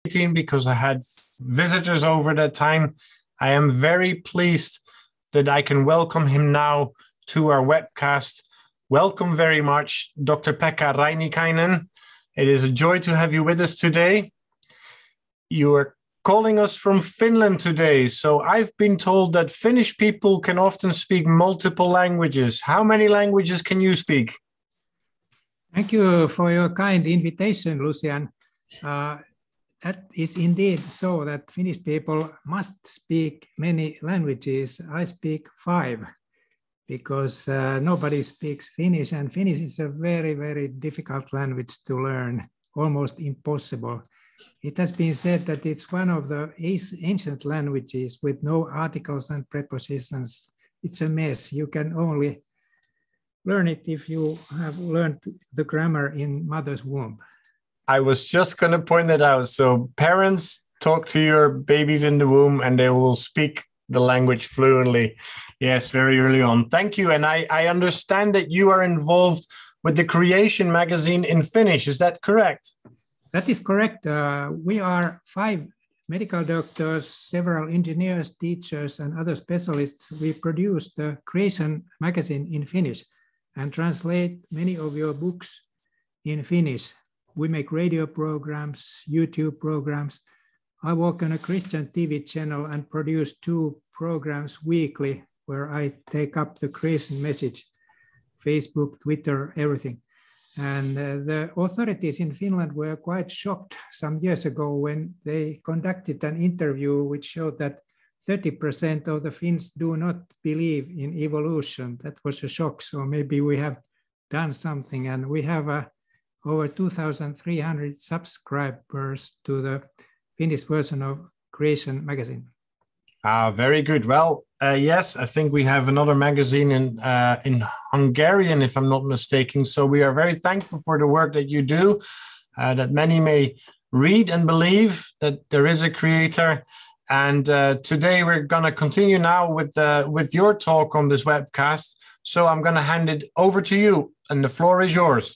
waiting because I had visitors over that time. I am very pleased that I can welcome him now to our webcast. Welcome very much, Dr. Pekka Reinikainen. It is a joy to have you with us today. You are calling us from Finland today, so I've been told that Finnish people can often speak multiple languages. How many languages can you speak? Thank you for your kind invitation, Lucian. That is indeed so that Finnish people must speak many languages. I speak 5 because nobody speaks Finnish, and Finnish is a very, very difficult language to learn, almost impossible. It has been said that it's one of the ancient languages with no articles and prepositions. It's a mess. You can only learn it if you have learned the grammar in mother's womb. I was just going to point that out. So parents, talk to your babies in the womb and they will speak the language fluently. Yes, very early on. Thank you. And I understand that you are involved with the Creation magazine in Finnish. Is that correct? That is correct. We are 5 medical doctors, several engineers, teachers, and other specialists. We produce the Creation magazine in Finnish and translate many of your books in Finnish. We make radio programs, YouTube programs. I work on a Christian TV channel and produce 2 programs weekly where I take up the creation message, Facebook, Twitter, everything. And the authorities in Finland were quite shocked some years ago when they conducted an interview which showed that 30% of the Finns do not believe in evolution. That was a shock. So maybe we have done something, and we have over 2,300 subscribers to the Finnish version of Creation magazine. Very good. Well, yes, I think we have another magazine in Hungarian, if I'm not mistaken. So we are very thankful for the work that you do, that many may read and believe that there is a creator. And today we're going to continue now with your talk on this webcast. So I'm going to hand it over to you, and the floor is yours.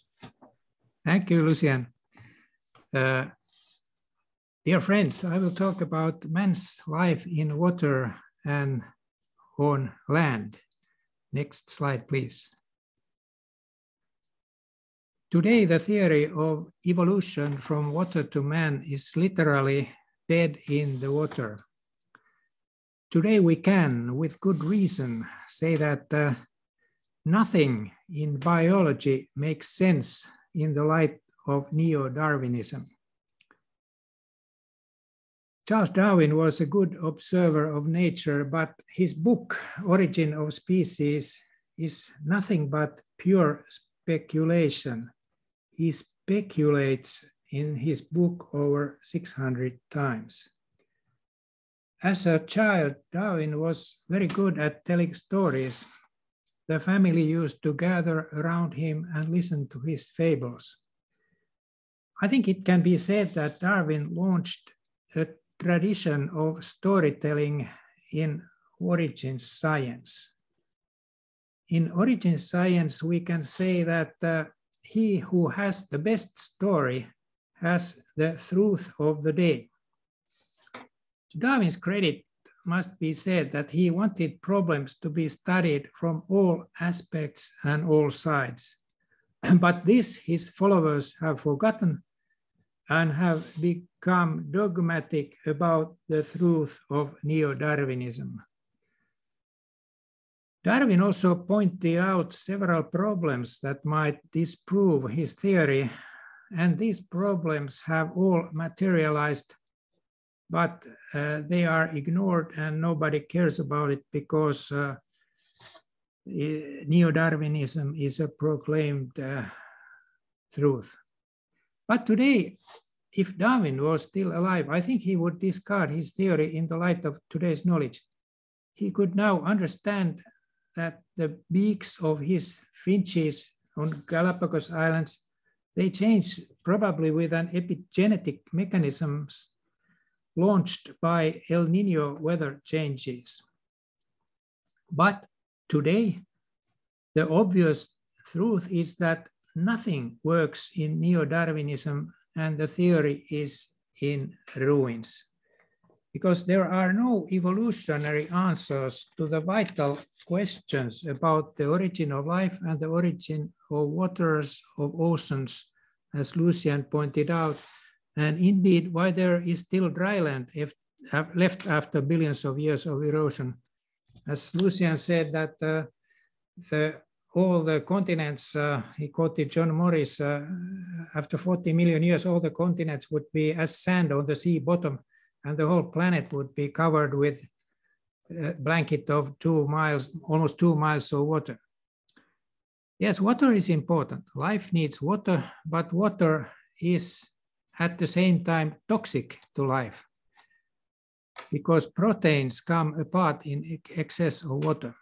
Thank you, Lucian. Dear friends, I will talk about man's life in water and on land. Next slide, please. Today, the theory of evolution from water to man is literally dead in the water. Today, we can, with good reason, say that nothing in biology makes sense in the light of neo-Darwinism. Charles Darwin was a good observer of nature, but his book, Origin of Species, is nothing but pure speculation. He speculates in his book over 600 times. As a child, Darwin was very good at telling stories. The family used to gather around him and listen to his fables. I think it can be said that Darwin launched a tradition of storytelling in origin science. In origin science, we can say that he who has the best story has the truth of the day. To Darwin's credit, must be said that he wanted problems to be studied from all aspects and all sides. But this his followers have forgotten and have become dogmatic about the truth of neo-Darwinism. Darwin also pointed out several problems that might disprove his theory, and these problems have all materialized, but they are ignored and nobody cares about it because neo-Darwinism is a proclaimed truth. But today, if Darwin was still alive, I think he would discard his theory in the light of today's knowledge. He could now understand that the beaks of his finches on Galapagos Islands, they change probably with an epigenetic mechanisms launched by El Nino weather changes. But today, the obvious truth is that nothing works in neo-Darwinism and the theory is in ruins. Because there are no evolutionary answers to the vital questions about the origin of life and the origin of waters of oceans, as Lucian pointed out, and indeed why there is still dry land left after billions of years of erosion. As Lucian said that all the continents, he quoted John Morris, after 40 million years, all the continents would be as sand on the sea bottom, and the whole planet would be covered with a blanket of 2 miles, almost 2 miles of water. Yes, water is important. Life needs water, but water is at the same time toxic to life because proteins come apart in excess of water.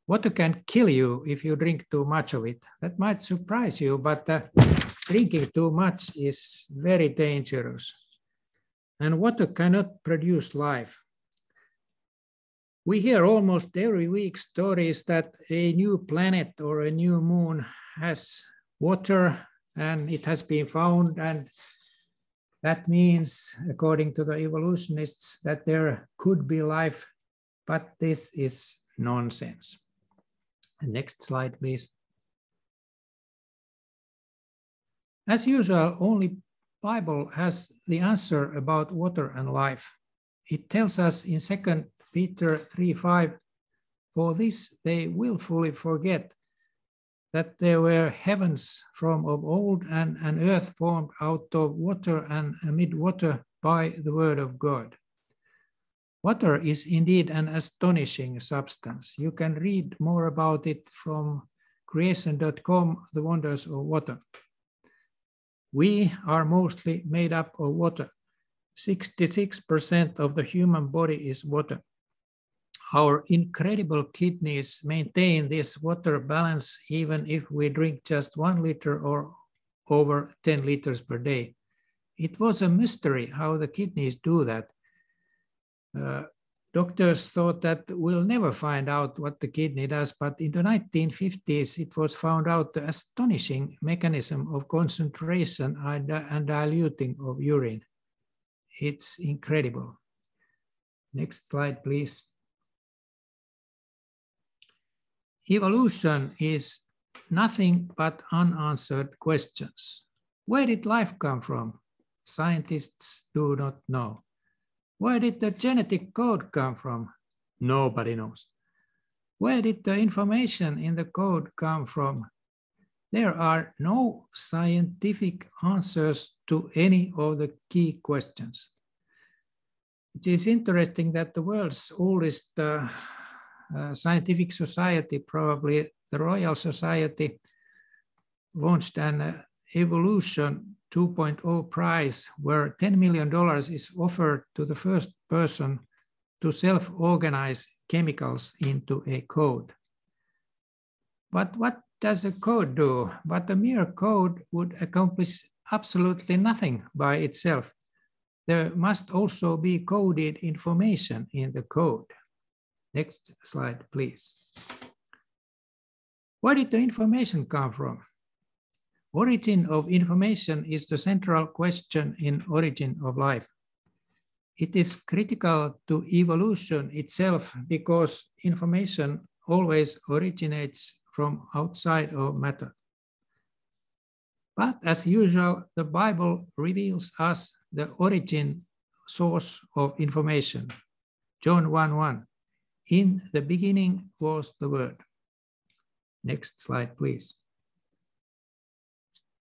Water can kill you if you drink too much of it. That might surprise you, but drinking too much is very dangerous. And water cannot produce life. We hear almost every week stories that a new planet or a new moon has water and it has been found, and that means, according to the evolutionists, that there could be life, but this is nonsense. Next slide, please. As usual, only Bible has the answer about water and life. It tells us in 2 Peter 3:5, for this they willfully forget that there were heavens from of old and an earth formed out of water and amid water by the word of God. Water is indeed an astonishing substance. You can read more about it from creation.com, The Wonders of Water. We are mostly made up of water. 66% of the human body is water. Our incredible kidneys maintain this water balance even if we drink just 1 liter or over 10 liters per day. It was a mystery how the kidneys do that. Doctors thought that we'll never find out what the kidney does, but in the 1950s, it was found out the astonishing mechanism of concentration and diluting of urine. It's incredible. Next slide, please. Evolution is nothing but unanswered questions. Where did life come from? Scientists do not know. Where did the genetic code come from? Nobody knows. Where did the information in the code come from? There are no scientific answers to any of the key questions. It is interesting that the world's oldest scientific society, probably the Royal Society, launched an Evolution 2.0 prize where $10 million is offered to the first person to self-organize chemicals into a code. But what does a code do? But a mere code would accomplish absolutely nothing by itself. There must also be coded information in the code. Next slide, please. Where did the information come from? Origin of information is the central question in origin of life. It is critical to evolution itself because information always originates from outside of matter. But as usual, the Bible reveals us the origin source of information. John 1:1. In the beginning was the Word. Next slide, please.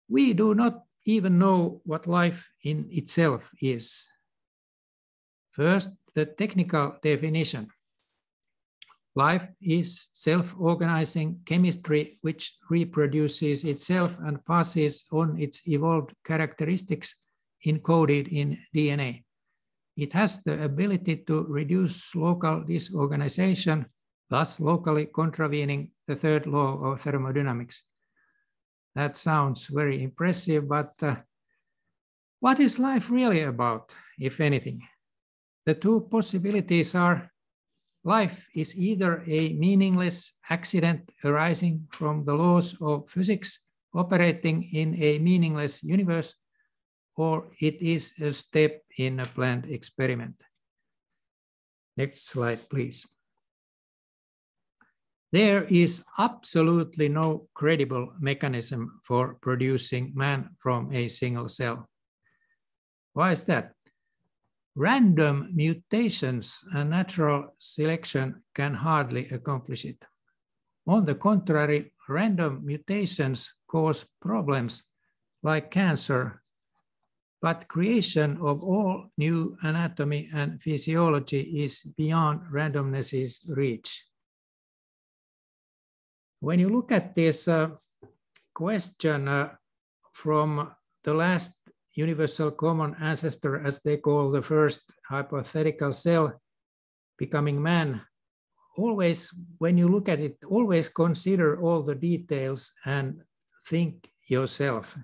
We do not even know what life in itself is. First, the technical definition. Life is self-organizing chemistry which reproduces itself and passes on its evolved characteristics encoded in DNA. It has the ability to reduce local disorganization, thus locally contravening the third law of thermodynamics. That sounds very impressive, but what is life really about, if anything? The two possibilities are: life is either a meaningless accident arising from the laws of physics operating in a meaningless universe, or it is a step in a planned experiment. Next slide, please. There is absolutely no credible mechanism for producing man from a single cell. Why is that? Random mutations and natural selection can hardly accomplish it. On the contrary, random mutations cause problems like cancer, but creation of all new anatomy and physiology is beyond randomness's reach. When you look at this question from the last universal common ancestor, as they call the first hypothetical cell becoming man, always, when you look at it, always consider all the details and think yourself.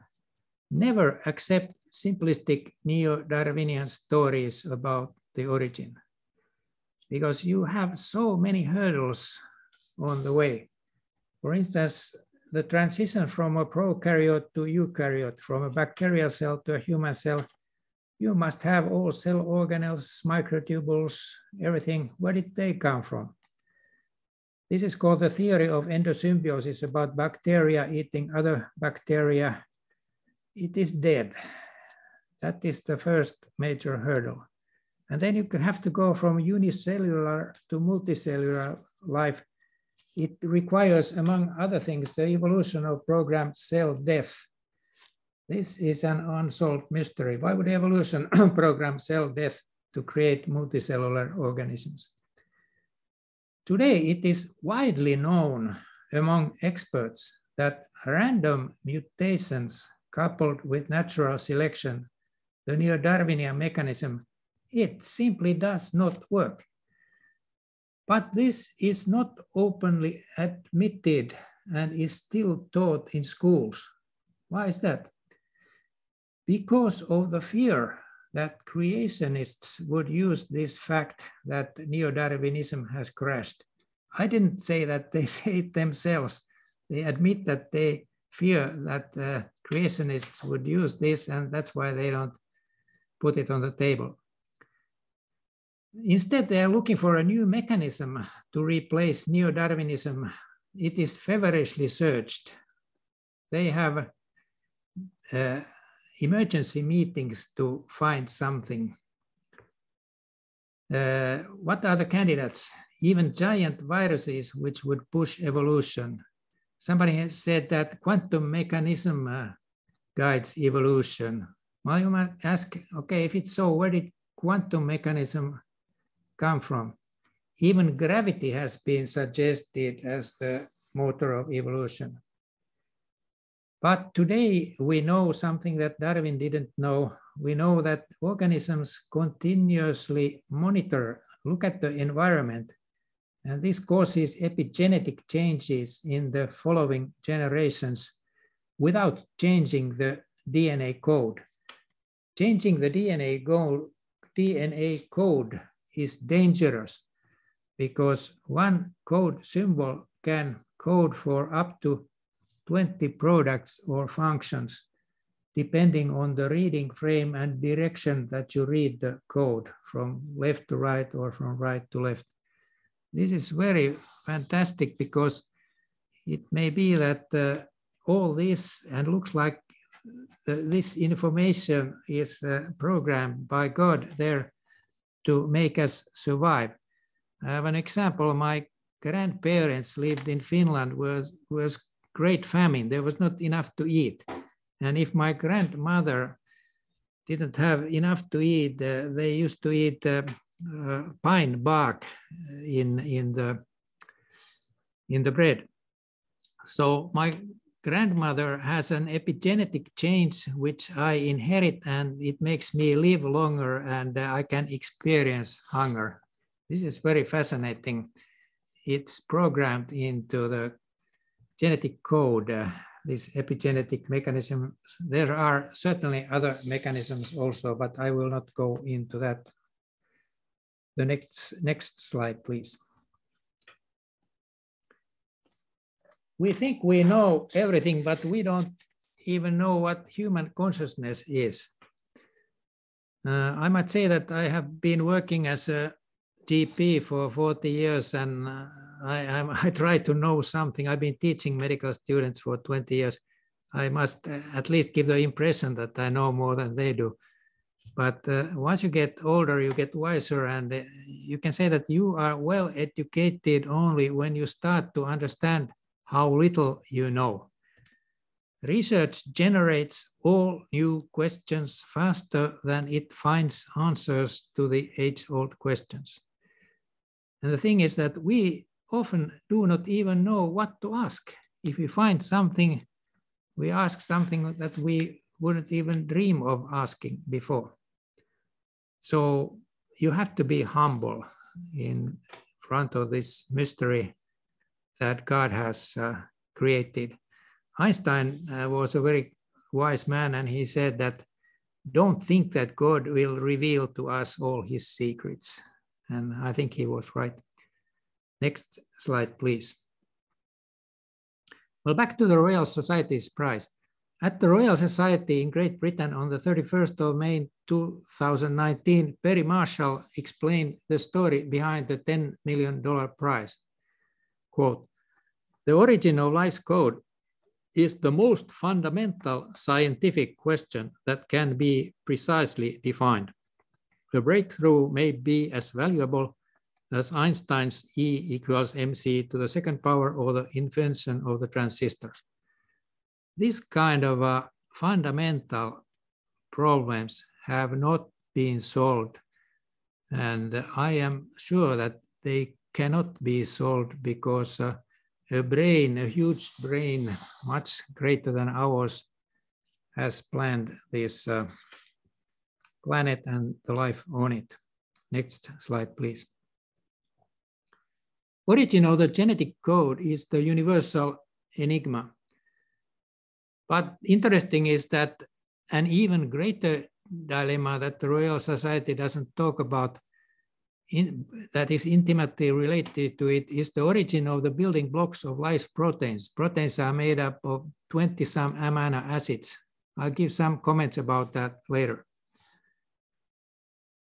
Never accept simplistic neo-Darwinian stories about the origin, because you have so many hurdles on the way. For instance, the transition from a prokaryote to eukaryote, from a bacterial cell to a human cell, you must have all cell organelles, microtubules, everything. Where did they come from? This is called the theory of endosymbiosis, about bacteria eating other bacteria. It is dead. That is the first major hurdle. And then you have to go from unicellular to multicellular life. It requires, among other things, the evolution of programmed cell death. This is an unsolved mystery. Why would evolution program cell death to create multicellular organisms? Today, it is widely known among experts that random mutations coupled with natural selection, the neo-Darwinian mechanism, it simply does not work. But this is not openly admitted and is still taught in schools. Why is that? Because of the fear that creationists would use this fact that neo-Darwinism has crashed. I didn't say that they say it themselves. They admit that they fear that creationists would use this, and that's why they don't put it on the table. Instead, they are looking for a new mechanism to replace neo-Darwinism. It is feverishly searched. They have emergency meetings to find something. What are the candidates? Even giant viruses which would push evolution. Somebody has said that quantum mechanism guides evolution. Well, you might ask, okay, if it's so, where did quantum mechanism come from? Even gravity has been suggested as the motor of evolution. But today we know something that Darwin didn't know. We know that organisms continuously monitor, look at the environment, and this causes epigenetic changes in the following generations without changing the DNA code. Changing the DNA code is dangerous because one code symbol can code for up to 20 products or functions, depending on the reading frame and direction that you read the code, from left to right or from right to left. This is very fantastic because it may be that all this, and looks like this information is programmed by God there to make us survive. I have an example. My grandparents lived in Finland, was great famine. There was not enough to eat. And if my grandmother didn't have enough to eat, they used to eat pine bark in the bread. So my grandmother has an epigenetic change which I inherit, and it makes me live longer, and I can experience hunger. This is very fascinating. It's programmed into the genetic code, this epigenetic mechanism. There are certainly other mechanisms also, but I will not go into that. The next slide, please. We think we know everything, but we don't even know what human consciousness is. I might say that I have been working as a GP for 40 years, and I try to know something. I've been teaching medical students for 20 years. I must at least give the impression that I know more than they do. But once you get older, you get wiser, and you can say that you are well educated only when you start to understand how little you know. Research generates all new questions faster than it finds answers to the age-old questions. And the thing is that we often do not even know what to ask. If we find something, we ask something that we wouldn't even dream of asking before. So you have to be humble in front of this mystery that God has created. Einstein was a very wise man, and he said that don't think that God will reveal to us all his secrets. And I think he was right. Next slide, please. Well, back to the Royal Society's prize. At the Royal Society in Great Britain on the 31st of May 2019, Perry Marshall explained the story behind the $10 million prize. Quote, "The origin of life's code is the most fundamental scientific question that can be precisely defined. The breakthrough may be as valuable as Einstein's E equals mc to the second power or the invention of the transistor." This kind of fundamental problems have not been solved, and I am sure that they cannot be solved because a brain, a huge brain, much greater than ours, has planned this planet and the life on it. Next slide, please. Origin of the genetic code is the universal enigma. But interesting is that an even greater dilemma that the Royal Society doesn't talk about, that is intimately related to it, is the origin of the building blocks of life's proteins. Proteins are made up of 20-some amino acids. I'll give some comments about that later.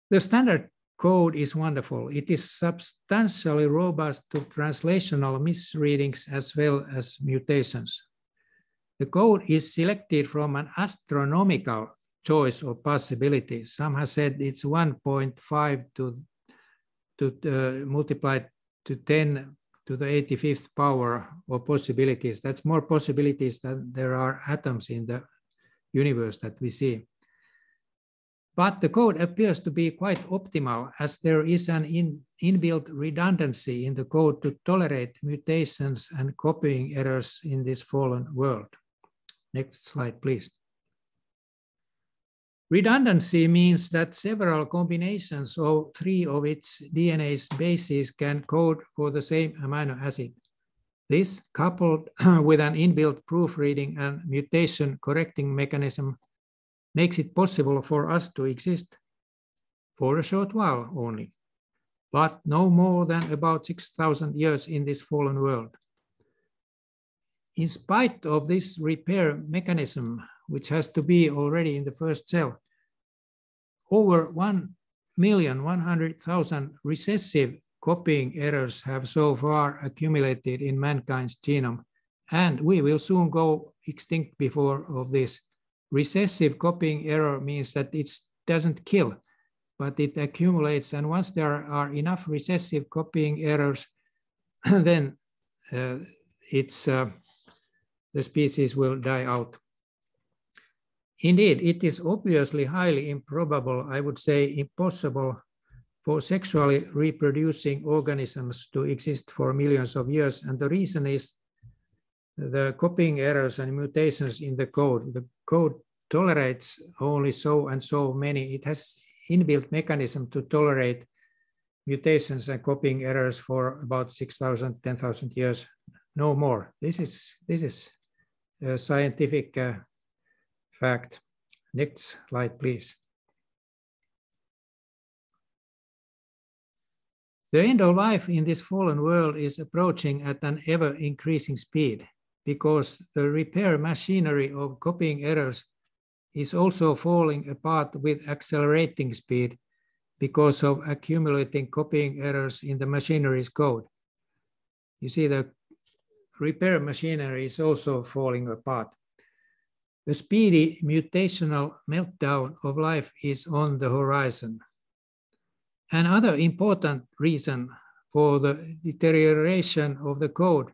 The standard code is wonderful. It is substantially robust to translational misreadings as well as mutations. The code is selected from an astronomical choice of possibilities. Some have said it's 1.5 multiplied to 10 to the 85th power of possibilities. That's more possibilities than there are atoms in the universe that we see. But the code appears to be quite optimal, as there is an inbuilt redundancy in the code to tolerate mutations and copying errors in this fallen world. Next slide, please. Redundancy means that several combinations of 3 of its DNA's bases can code for the same amino acid. This, coupled with an inbuilt proofreading and mutation correcting mechanism, makes it possible for us to exist for a short while only, but no more than about 6,000 years in this fallen world. In spite of this repair mechanism, which has to be already in the first cell, over 1,100,000 recessive copying errors have so far accumulated in mankind's genome, and we will soon go extinct before of this. Recessive copying error means that it doesn't kill, but it accumulates, and once there are enough recessive copying errors, then the species will die out. Indeed, it is obviously highly improbable, I would say impossible, for sexually reproducing organisms to exist for millions of years. And the reason is the copying errors and mutations in the code. The code tolerates only so and so many. It has inbuilt mechanism to tolerate mutations and copying errors for about 6,000, 10,000 years, no more. This is a scientific fact. Next slide, please. The end of life in this fallen world is approaching at an ever-increasing speed because the repair machinery of copying errors is also falling apart with accelerating speed because of accumulating copying errors in the machinery's code. You see, the repair machinery is also falling apart. The speedy mutational meltdown of life is on the horizon. Another important reason for the deterioration of the code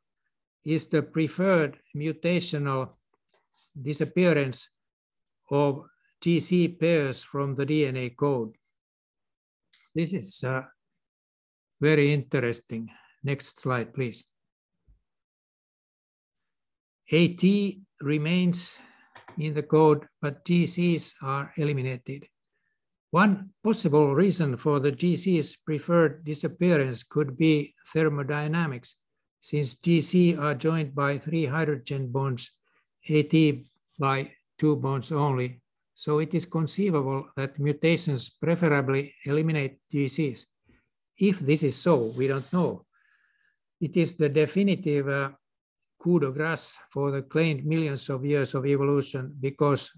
is the preferred mutational disappearance of GC pairs from the DNA code. This is very interesting. Next slide, please. AT remains in the code, but GCs are eliminated. One possible reason for the GC's preferred disappearance could be thermodynamics, since GC are joined by 3 hydrogen bonds, AT by 2 bonds only. So it is conceivable that mutations preferably eliminate GCs. If this is so, we don't know. It is the definitive coup de grace for the claimed millions of years of evolution, because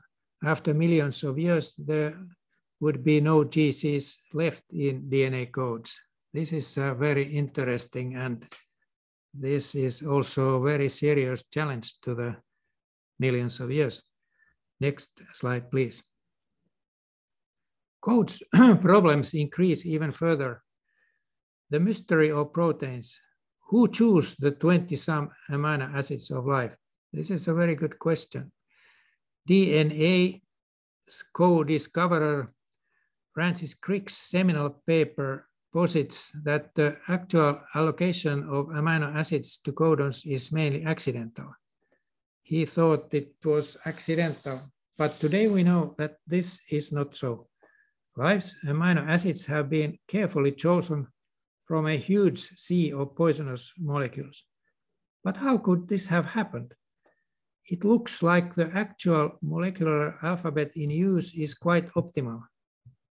after millions of years, there would be no GCs left in DNA codes. This is very interesting, and this is also a very serious challenge to the millions of years. Next slide, please. Codes problems increase even further. The mystery of proteins. Who choose the 20-some amino acids of life? This is a very good question. DNA co-discoverer Francis Crick's seminal paper posits that the actual allocation of amino acids to codons is mainly accidental. He thought it was accidental, but today we know that this is not so. Life's amino acids have been carefully chosen from a huge sea of poisonous molecules. But how could this have happened? It looks like the actual molecular alphabet in use is quite optimal.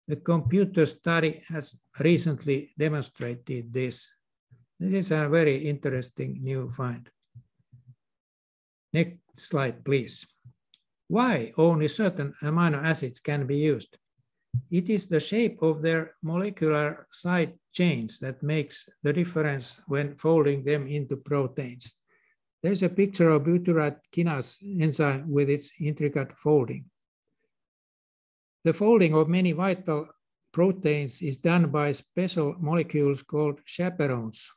The computer study has recently demonstrated this. This is a very interesting new find. Next slide, please. Why only certain amino acids can be used? It is the shape of their molecular side chains that makes the difference when folding them into proteins. There's a picture of butyrate kinase enzyme with its intricate folding. The folding of many vital proteins is done by special molecules called chaperones.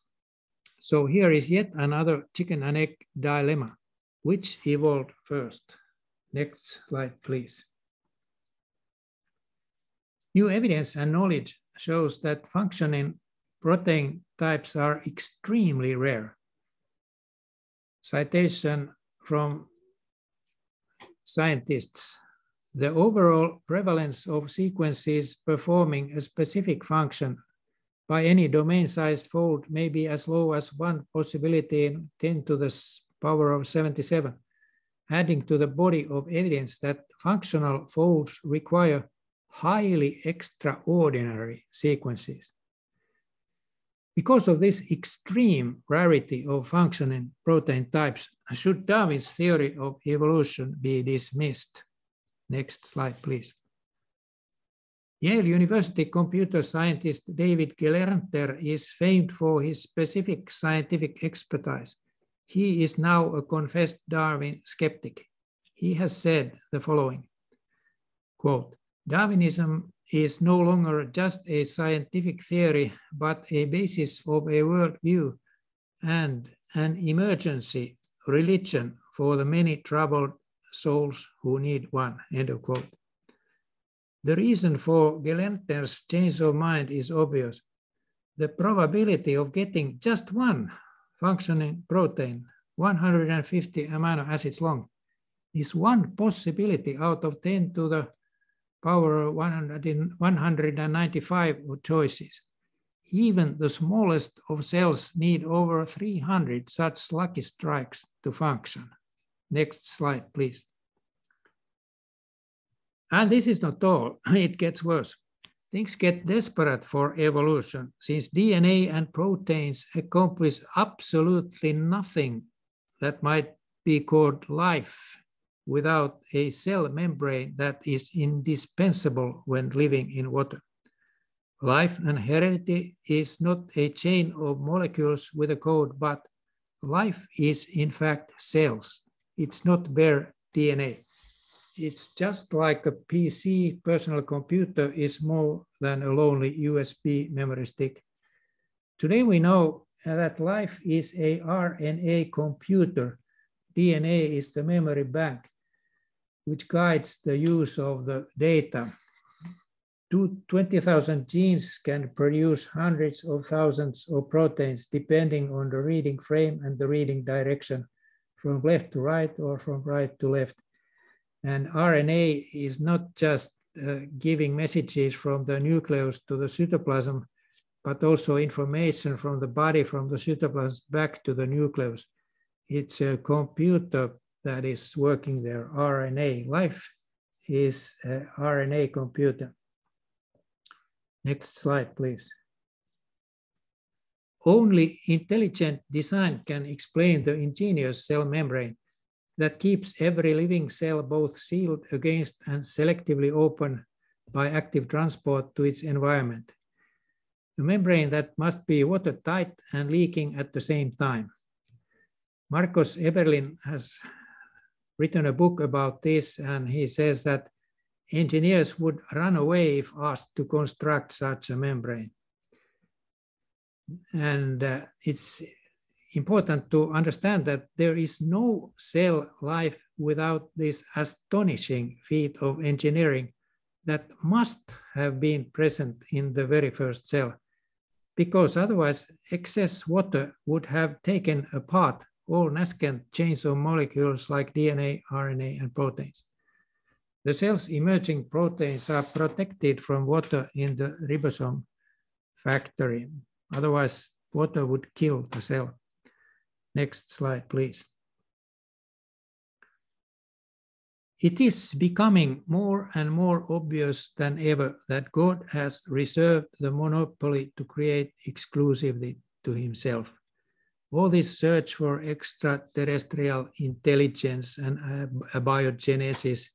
So here is yet another chicken and egg dilemma. Which evolved first? Next slide, please. New evidence and knowledge shows that functioning protein types are extremely rare. Citation from scientists. The overall prevalence of sequences performing a specific function by any domain-sized fold may be as low as 1 possibility in 10 to the power of 77, adding to the body of evidence that functional folds require highly extraordinary sequences. Because of this extreme rarity of functioning protein types, should Darwin's theory of evolution be dismissed? Next slide, please. Yale University computer scientist David Gelernter is famed for his specific scientific expertise. He is now a confessed Darwin skeptic. He has said the following, quote, Darwinism is no longer just a scientific theory, but a basis of a worldview and an emergency religion for the many troubled souls who need one, end of quote. The reason for Gelenter's change of mind is obvious. The probability of getting just one functioning protein, 150 amino acids long, is one possibility out of 10 to the power of 195 choices. Even the smallest of cells need over 300 such lucky strikes to function. Next slide, please. And this is not all, it gets worse. Things get desperate for evolution, since DNA and proteins accomplish absolutely nothing that might be called life without a cell membrane that is indispensable when living in water. Life and heredity is not a chain of molecules with a code, but life is in fact cells. It's not bare DNA. It's just like a PC, personal computer, is more than a lonely USB memory stick. Today we know that life is a RNA computer. DNA is the memory bank, which guides the use of the data. 20,000 genes can produce hundreds of thousands of proteins depending on the reading frame and the reading direction, from left to right or from right to left. And RNA is not just giving messages from the nucleus to the cytoplasm, but also information from the body, from the cytoplasm back to the nucleus. It's a computer that is working there, RNA. Life is an RNA computer. Next slide, please. Only intelligent design can explain the ingenious cell membrane that keeps every living cell both sealed against and selectively open by active transport to its environment. A membrane that must be watertight and leaking at the same time. Marcos Eberlin has written a book about this, and he says that engineers would run away if asked to construct such a membrane. And it's important to understand that there is no cell life without this astonishing feat of engineering that must have been present in the very first cell, because otherwise excess water would have taken apart all nascent chains of molecules like DNA, RNA, and proteins. The cell's emerging proteins are protected from water in the ribosome factory. Otherwise, water would kill the cell. Next slide, please. It is becoming more and more obvious than ever that God has reserved the monopoly to create exclusively to himself. All this search for extraterrestrial intelligence and abiogenesis,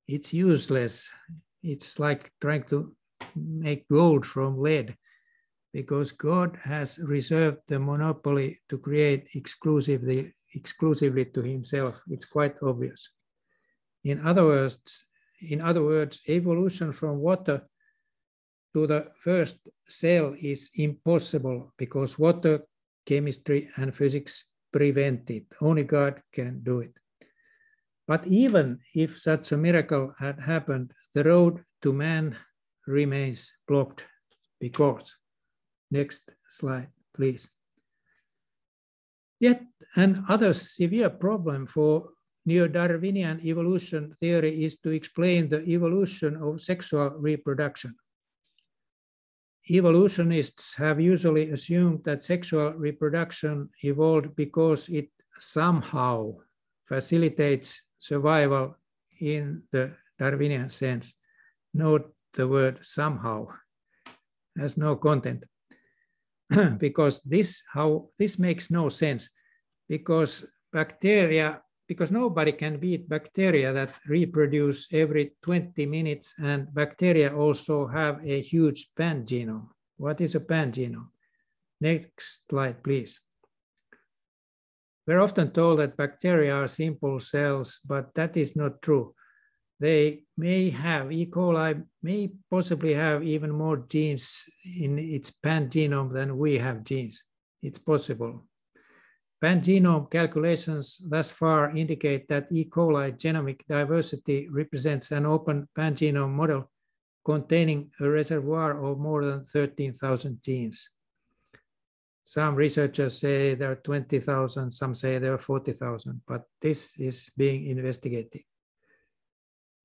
it's useless. It's like trying to make gold from lead, because God has reserved the monopoly to create exclusively to himself. It's quite obvious. In other words, evolution from water to the first cell is impossible because water, chemistry, and physics prevent it. Only God can do it. But even if such a miracle had happened, the road to man remains blocked because. Next slide, please. Yet another severe problem for neo-Darwinian evolution theory is to explain the evolution of sexual reproduction. Evolutionists have usually assumed that sexual reproduction evolved because it somehow facilitates survival in the Darwinian sense. Note the word somehow has no content. Because this makes no sense, because nobody can beat bacteria that reproduce every 20 minutes, and bacteria also have a huge pangenome. What is a pangenome? Next slide, please. We're often told that bacteria are simple cells, but that is not true. They may have, E. coli may possibly have even more genes in its pangenome than we have genes. It's possible. Pangenome calculations thus far indicate that E. coli genomic diversity represents an open pangenome model containing a reservoir of more than 13,000 genes. Some researchers say there are 20,000, some say there are 40,000, but this is being investigated.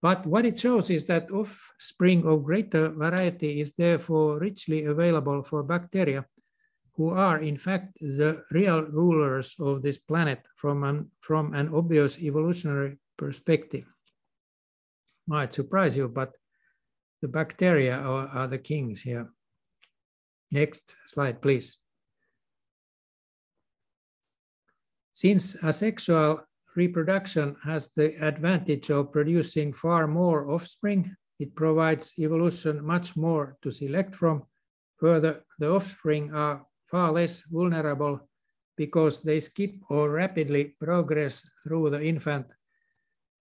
But what it shows is that offspring of greater variety is therefore richly available for bacteria, who are in fact the real rulers of this planet from an obvious evolutionary perspective. Might surprise you, but the bacteria are the kings here. Next slide, please. Since asexual reproduction has the advantage of producing far more offspring. It provides evolution much more to select from. Further, the offspring are far less vulnerable because they skip or rapidly progress through the infant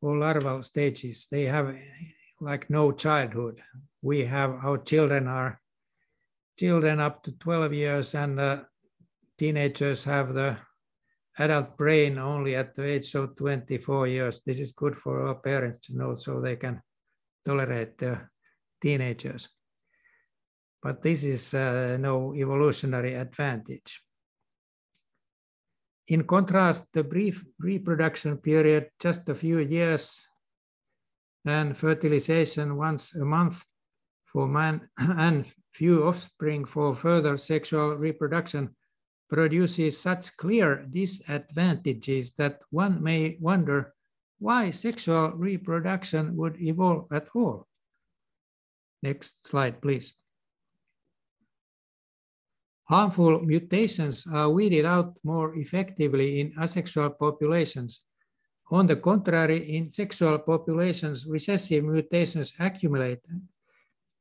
or larval stages. They have like no childhood. We have, our children are children up to 12 years, and teenagers have the adult brain only at the age of 24 years. This is good for our parents to know so they can tolerate the teenagers. But this is no evolutionary advantage. In contrast, the brief reproduction period, just a few years, and fertilization once a month for man and few offspring for further sexual reproduction produces such clear disadvantages that one may wonder why sexual reproduction would evolve at all. Next slide, please. Harmful mutations are weeded out more effectively in asexual populations. On the contrary, in sexual populations, recessive mutations accumulate.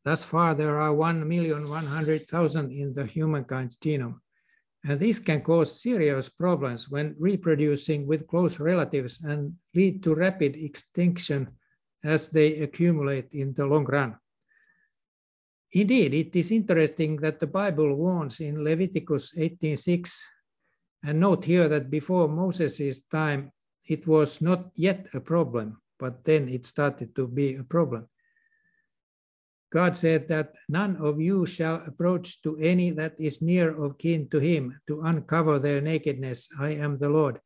Thus far, there are 1,100,000 in the humankind's genome. And this can cause serious problems when reproducing with close relatives and lead to rapid extinction as they accumulate in the long run. Indeed, it is interesting that the Bible warns in Leviticus 18:6, and note here that before Moses' time, it was not yet a problem, but then it started to be a problem. God said that none of you shall approach to any that is near of kin to him to uncover their nakedness. I am the Lord.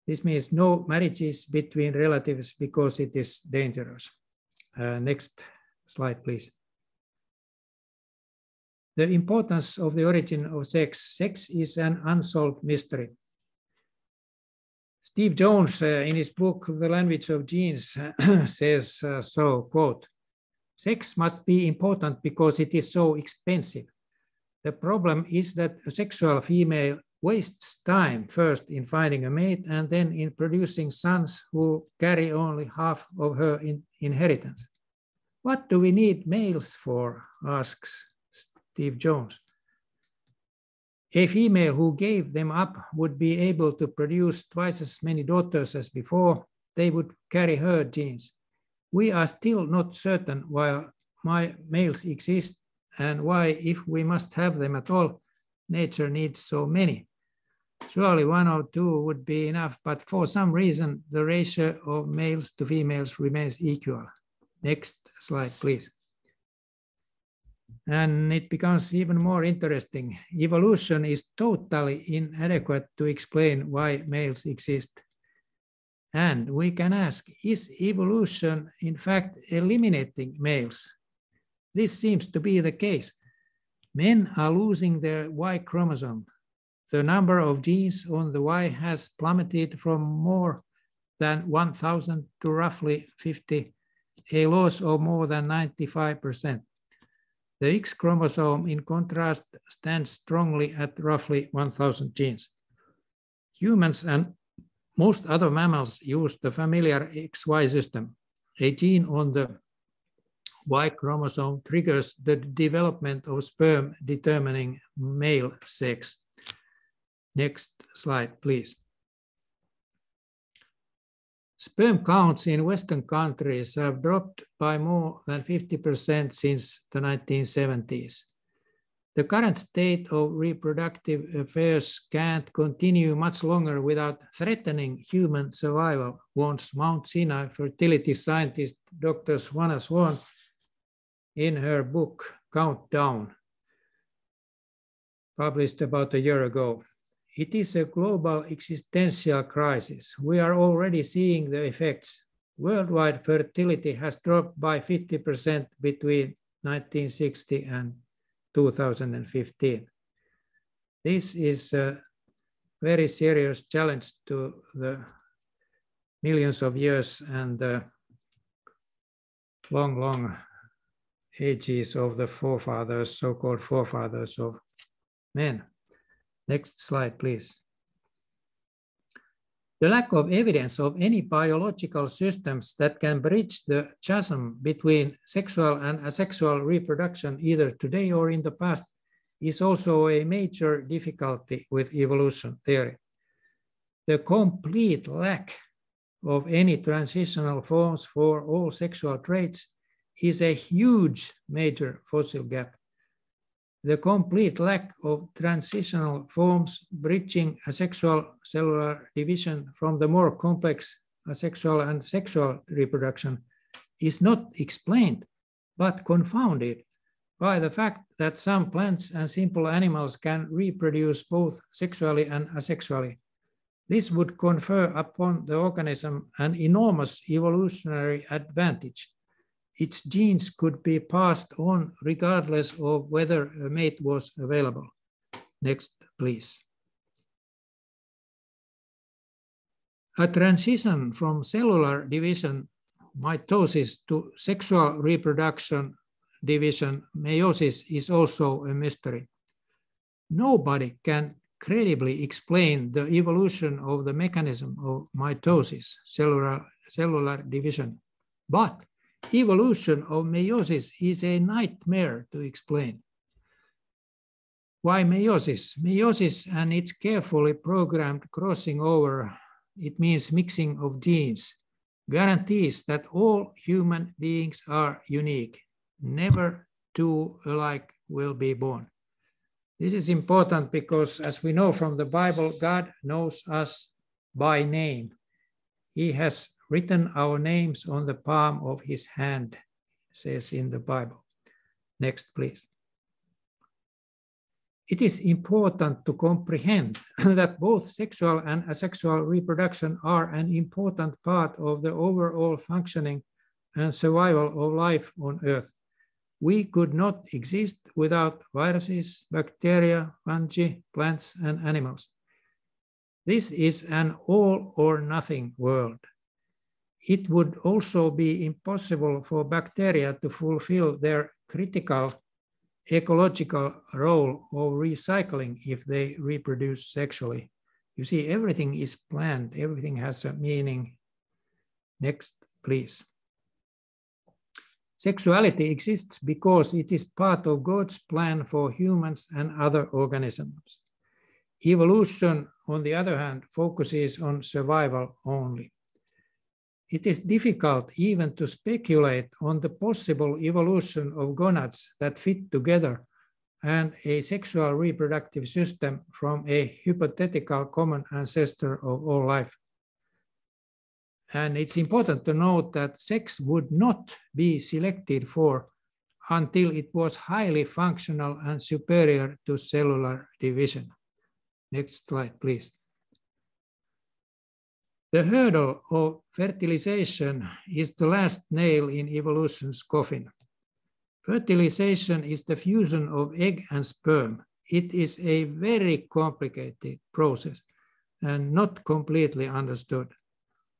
This means no marriages between relatives because it is dangerous. Next slide, please. The importance of the origin of sex. Sex is an unsolved mystery. Steve Jones, in his book, The Language of Genes, says so, quote, "Sex must be important because it is so expensive. The problem is that a sexual female wastes time first in finding a mate and then in producing sons who carry only half of her inheritance. What do we need males for?" asks Steve Jones. A female who gave them up would be able to produce twice as many daughters as before. They would carry her genes. We are still not certain why males exist and why, if we must have them at all, nature needs so many. Surely one or two would be enough, but for some reason, the ratio of males to females remains equal. Next slide, please. And it becomes even more interesting. Evolution is totally inadequate to explain why males exist. And we can ask, is evolution in fact eliminating males? This seems to be the case. Men are losing their Y chromosome. The number of genes on the Y has plummeted from more than 1,000 to roughly 50, a loss of more than 95%. The X chromosome, in contrast, stands strongly at roughly 1,000 genes. Humans and most other mammals use the familiar XY system. A gene on the Y chromosome triggers the development of sperm determining male sex. Next slide, please. Sperm counts in Western countries have dropped by more than 50% since the 1970s. The current state of reproductive affairs can't continue much longer without threatening human survival, warns Mount Sinai fertility scientist Dr. Swana Swan in her book, Countdown, published about a year ago. It is a global existential crisis. We are already seeing the effects. Worldwide fertility has dropped by 50% between 1960 and 2015. This is a very serious challenge to the millions of years and the long ages of the forefathers, so-called forefathers of men. Next slide, please. The lack of evidence of any biological systems that can bridge the chasm between sexual and asexual reproduction, either today or in the past, is also a major difficulty with evolution theory. The complete lack of any transitional forms for all sexual traits is a huge major fossil gap. The complete lack of transitional forms bridging asexual cellular division from the more complex asexual and sexual reproduction is not explained, but confounded by the fact that some plants and simple animals can reproduce both sexually and asexually. This would confer upon the organism an enormous evolutionary advantage. Its genes could be passed on regardless of whether a mate was available. Next, please. A transition from cellular division, mitosis, to sexual reproduction, division, meiosis, is also a mystery. Nobody can credibly explain the evolution of the mechanism of mitosis, cellular division, but evolution of meiosis is a nightmare to explain. Why meiosis? Meiosis and its carefully programmed crossing over, it means mixing of genes, guarantees that all human beings are unique. Never two alike will be born. This is important because, as we know from the Bible, God knows us by name. He has written our names on the palm of his hand, it says in the Bible. Next, please. It is important to comprehend that both sexual and asexual reproduction are an important part of the overall functioning and survival of life on Earth. We could not exist without viruses, bacteria, fungi, plants, and animals. This is an all or nothing world. It would also be impossible for bacteria to fulfill their critical ecological role of recycling if they reproduce sexually. You see, everything is planned, everything has a meaning. Next, please. Sexuality exists because it is part of God's plan for humans and other organisms. Evolution, on the other hand, focuses on survival only. It is difficult even to speculate on the possible evolution of gonads that fit together and a sexual reproductive system from a hypothetical common ancestor of all life. And it's important to note that sex would not be selected for until it was highly functional and superior to cellular division. Next slide, please. The hurdle of fertilization is the last nail in evolution's coffin. Fertilization is the fusion of egg and sperm. It is a very complicated process and not completely understood.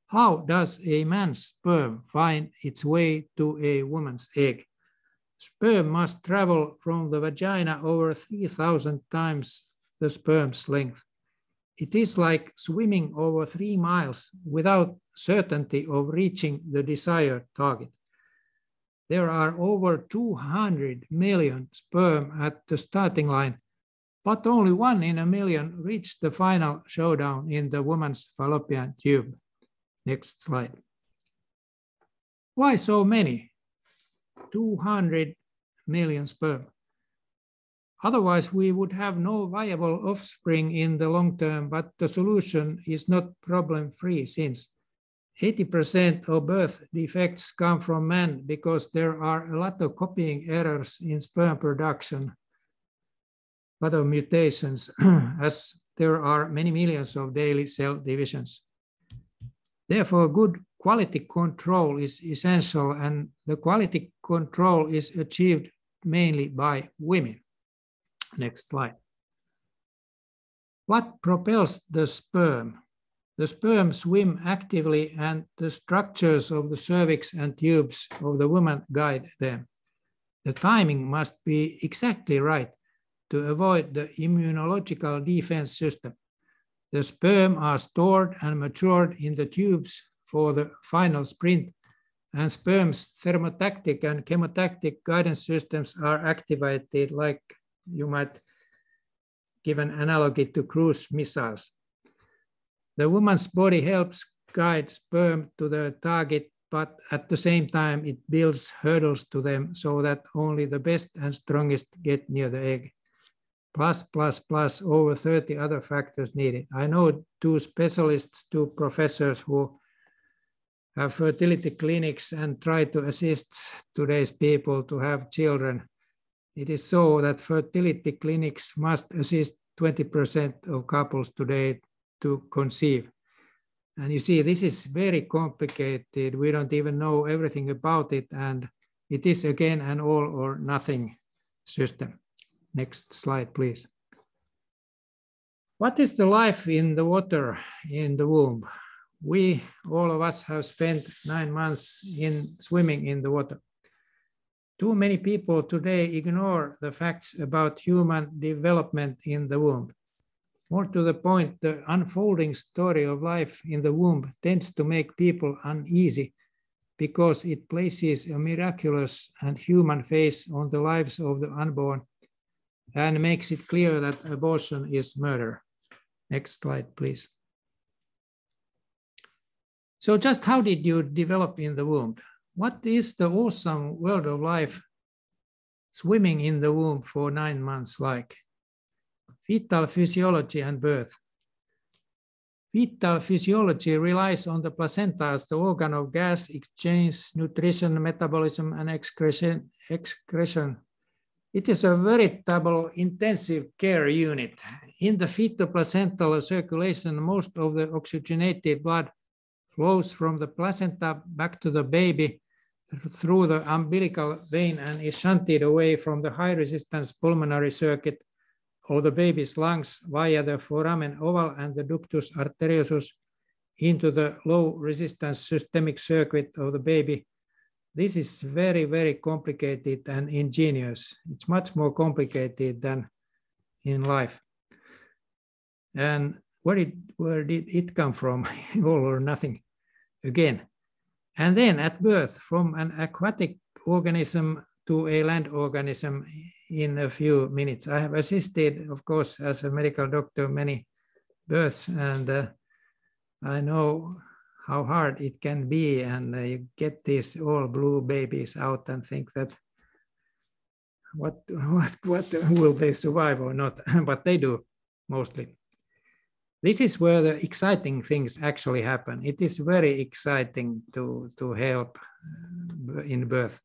How does a man's sperm find its way to a woman's egg? Sperm must travel from the vagina over 3,000 times the sperm's length. It is like swimming over 3 miles without certainty of reaching the desired target. There are over 200 million sperm at the starting line, but only 1 in a million reach the final showdown in the woman's fallopian tube. Next slide. Why so many? 200 million sperm. Otherwise, we would have no viable offspring in the long term, but the solution is not problem-free since 80% of birth defects come from men because there are a lot of copying errors in sperm production, a lot of mutations, as there are many millions of daily cell divisions. Therefore, good quality control is essential, and the quality control is achieved mainly by women. Next slide. What propels the sperm? The sperm swim actively, and the structures of the cervix and tubes of the woman guide them. The timing must be exactly right to avoid the immunological defense system. The sperm are stored and matured in the tubes for the final sprint, and sperm's thermotactic and chemotactic guidance systems are activated, like you might give an analogy to cruise missiles. The woman's body helps guide sperm to the target, but at the same time, it builds hurdles to them so that only the best and strongest get near the egg. Plus, over 30 other factors needed. I know 2 specialists, 2 professors who have fertility clinics and try to assist today's people to have children. It is so that fertility clinics must assist 20% of couples today to conceive. And you see, this is very complicated. We don't even know everything about it. And it is again an all or nothing system. Next slide, please. What is the life in the water in the womb? We, all of us, have spent 9 months swimming in the water. Too many people today ignore the facts about human development in the womb. More to the point, the unfolding story of life in the womb tends to make people uneasy because it places a miraculous and human face on the lives of the unborn and makes it clear that abortion is murder. Next slide, please. So just how did you develop in the womb? What is the awesome world of life swimming in the womb for 9 months like? Fetal physiology and birth. Fetal physiology relies on the placenta as the organ of gas exchange, nutrition, metabolism, and excretion. It is a veritable intensive care unit. In the fetal-placental circulation, most of the oxygenated blood flows from the placenta back to the baby through the umbilical vein and is shunted away from the high-resistance pulmonary circuit of the baby's lungs via the foramen oval and the ductus arteriosus into the low-resistance systemic circuit of the baby. This is very, very complicated and ingenious. It's much more complicated than in life. And where did it come from? All or nothing again. And then at birth, from an aquatic organism to a land organism in a few minutes. I have assisted, of course, as a medical doctor, many births, and I know how hard it can be, and you get these all blue babies out and think that what will they survive or not? But they do, mostly. This is where the exciting things actually happen. It is very exciting to help in birth.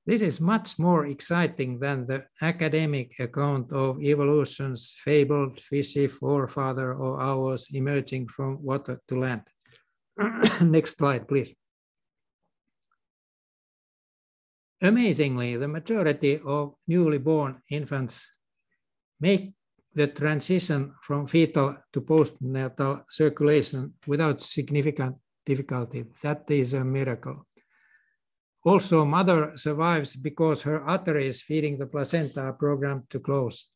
This is much more exciting than the academic account of evolution's fabled fishy forefather or ours emerging from water to land. Next slide, please. Amazingly, the majority of newly born infants make the transition from fetal to postnatal circulation without significant difficulty. That is a miracle. Also, mother survives because her arteries feeding the placenta are programmed to close.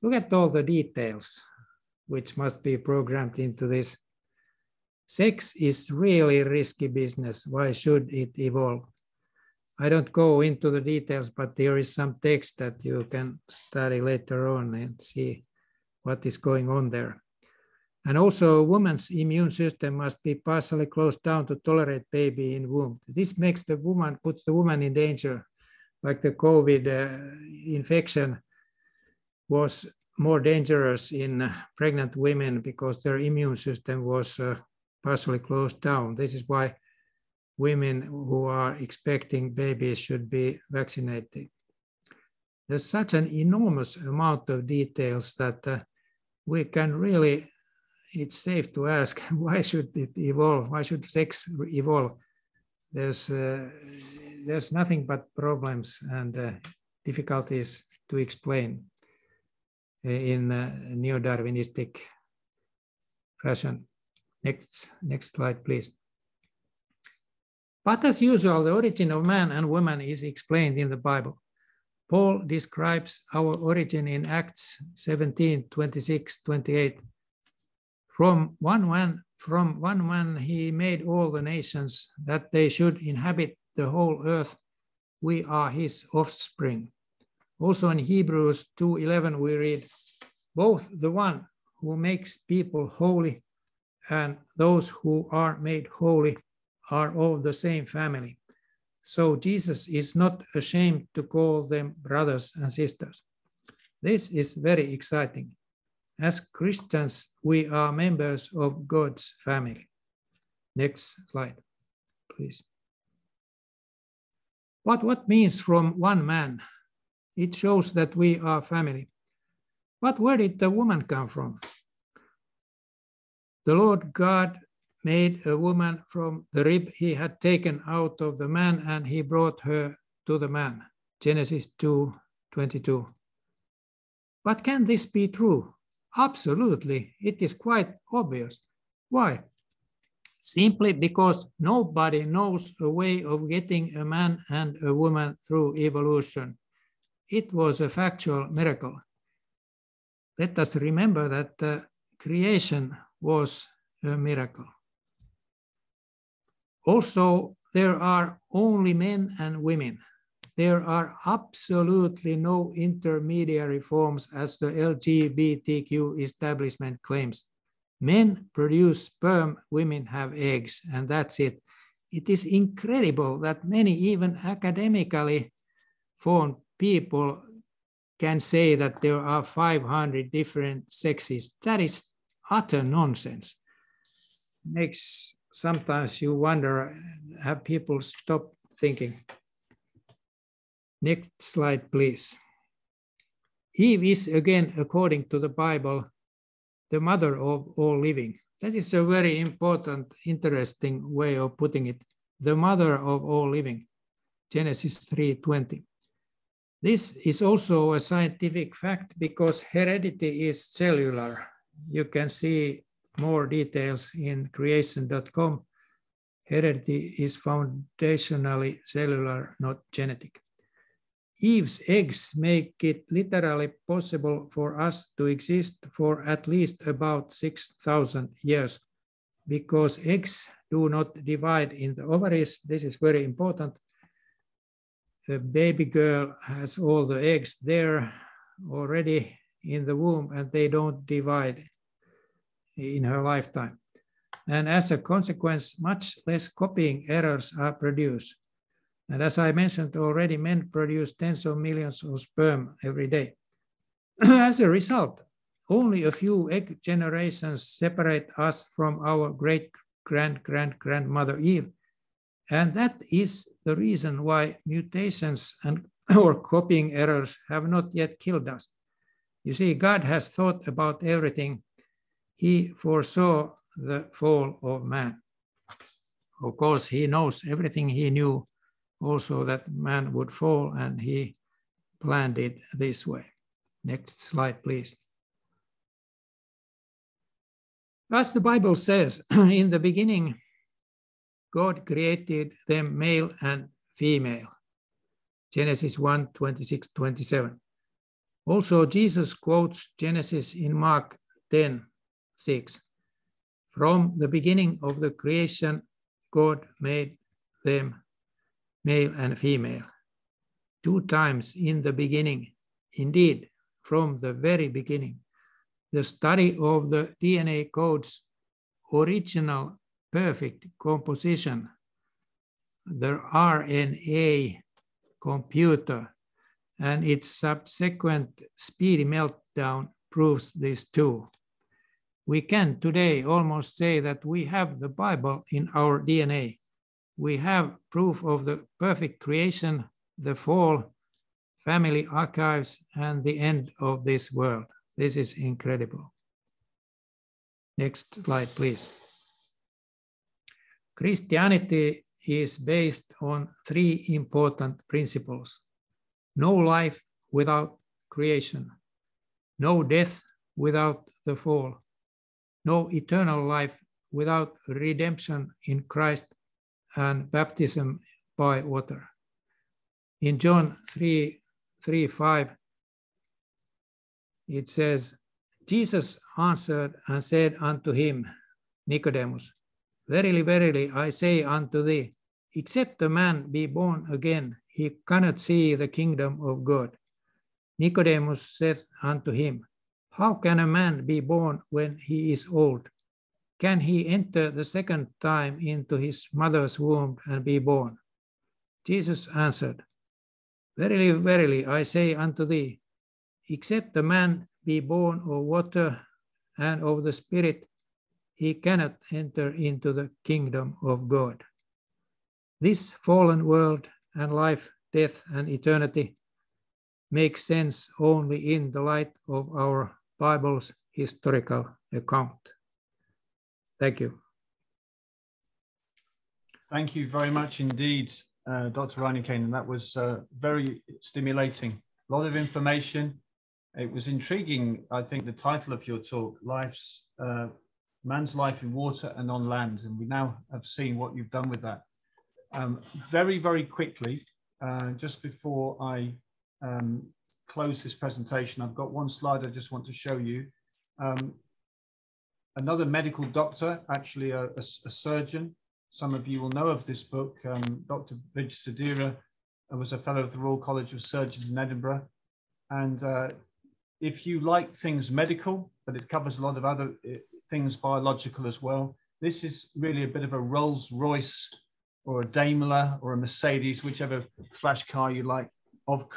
Look at all the details which must be programmed into this. Sex is really risky business. Why should it evolve? I don't go into the details, but there is some text that you can study later on and see what is going on there. And also, a woman's immune system must be partially closed down to tolerate baby in womb. This makes the woman, puts the woman in danger, like the COVID infection was more dangerous in pregnant women because their immune system was partially closed down. This is why women who are expecting babies should be vaccinated. There's such an enormous amount of details that we can really, it's safe to ask, why should it evolve? Why should sex evolve? There's nothing but problems and difficulties to explain in neo-Darwinistic fashion. Next slide, please. But as usual, the origin of man and woman is explained in the Bible. Paul describes our origin in Acts 17, 26, 28. From one man he made all the nations, that they should inhabit the whole earth. We are his offspring. Also in Hebrews 2:11 we read, both the one who makes people holy and those who are made holy are of the same family. So Jesus is not ashamed to call them brothers and sisters. This is very exciting. As Christians, we are members of God's family. Next slide, please. But what means from one man? It shows that we are family. But where did the woman come from? The Lord God made a woman from the rib he had taken out of the man, and he brought her to the man. Genesis 2:22. But can this be true? Absolutely, it is quite obvious. Why? Simply because nobody knows a way of getting a man and a woman through evolution. It was a factual miracle. Let us remember that the creation was a miracle. Also, there are only men and women. There are absolutely no intermediary forms as the LGBTQ establishment claims. Men produce sperm, women have eggs, and that's it. It is incredible that many even academically formed people can say that there are 500 different sexes. That is utter nonsense. Makes sometimes you wonder, have people stop thinking? Next slide, please. Eve is again, according to the Bible, the mother of all living. That is a very important, interesting way of putting it. The mother of all living. Genesis 3:20. This is also a scientific fact because heredity is cellular. You can see more details in creation.com. Heredity is foundationally cellular, not genetic. Eve's eggs make it literally possible for us to exist for at least about 6,000 years because eggs do not divide in the ovaries. This is very important. A baby girl has all the eggs there already in the womb and they don't divide in her lifetime. And as a consequence, much less copying errors are produced. And as I mentioned already, men produce tens of millions of sperm every day. As a result, only a few egg generations separate us from our great-great-grandmother Eve. And that is the reason why mutations and or copying errors have not yet killed us. You see, God has thought about everything. He foresaw the fall of man. Of course, he knows everything. He knew also that man would fall, and he planned it this way. Next slide, please. As the Bible says, in the beginning, God created them male and female. Genesis 1:26-27. Also, Jesus quotes Genesis in Mark 10:6. From the beginning of the creation, God made them male and female. 2 times in the beginning, indeed, from the very beginning. The study of the DNA code's original perfect composition, the RNA computer, and its subsequent speedy meltdown proves this too. We can today almost say that we have the Bible in our DNA. We have proof of the perfect creation, the fall, family archives, and the end of this world. This is incredible. Next slide, please. Christianity is based on 3 important principles. No life without creation, no death without the fall, no eternal life without redemption in Christ and baptism by water. In John 3:5, it says, Jesus answered and said unto him, Nicodemus, verily, verily, I say unto thee, except a man be born again, he cannot see the kingdom of God. Nicodemus said unto him, how can a man be born when he is old? Can he enter the second time into his mother's womb and be born? Jesus answered, verily, verily, I say unto thee, except a man be born of water and of the Spirit, he cannot enter into the kingdom of God. This fallen world and life, death, and eternity make sense only in the light of our Bible's historical account. Thank you. Thank you very much indeed, Dr. Reinikainen. That was very stimulating. A lot of information. It was intriguing, I think, the title of your talk, Man's Life in Water and on Land. And we now have seen what you've done with that. Very, very quickly, just before I close this presentation, I've got one slide I just want to show you. Another medical doctor, actually a surgeon. Some of you will know of this book. Dr. Vij Sudhira was a fellow of the Royal College of Surgeons in Edinburgh. And if you like things medical, but it covers a lot of other things biological as well, this is really a bit of a Rolls Royce or a Daimler or a Mercedes, whichever flash car you like, of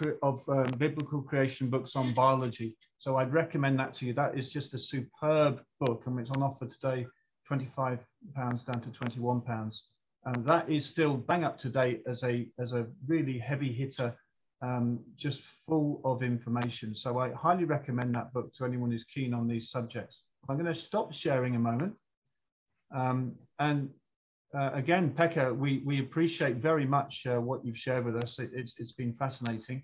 biblical creation books on biology. So I'd recommend that to you. That is just a superb book, and it's on offer today, £25 down to £21. And that is still bang up to date as a really heavy hitter, just full of information. So I highly recommend that book to anyone who's keen on these subjects. I'm going to stop sharing a moment. Again, Pekka, we appreciate very much what you've shared with us. It's been fascinating.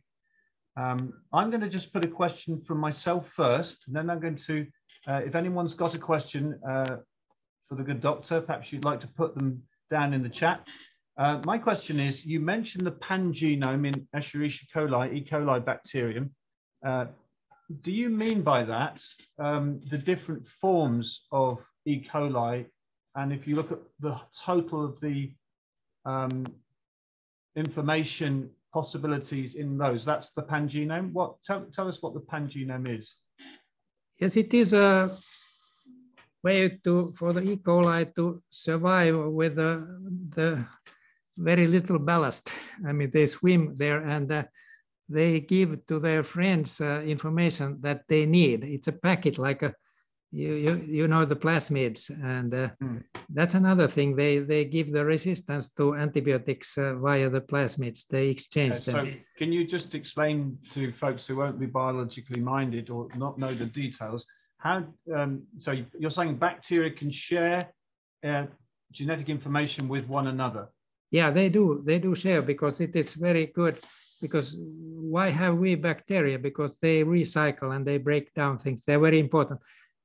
I'm going to just put a question from myself first, and then I'm going to, if anyone's got a question for the good doctor, perhaps you'd like to put them down in the chat. My question is, you mentioned the pangenome in Escherichia coli, E. coli bacterium. Do you mean by that the different forms of E. coli? And if you look at the total of the information possibilities in those, that's the pangenome. Tell us what the pangenome is. Yes, it is a way for the E. coli to survive with the very little ballast. I mean, they swim there and they give to their friends information that they need. It's a packet, like a you know the plasmids, and that's another thing. They give the resistance to antibiotics via the plasmids. They exchange them. So can you just explain to folks who won't be biologically minded or not know the details, how, so you're saying bacteria can share genetic information with one another? Yeah, they do share, because it is very good. Because why have we bacteria? Because they recycle and they break down things. They're very important.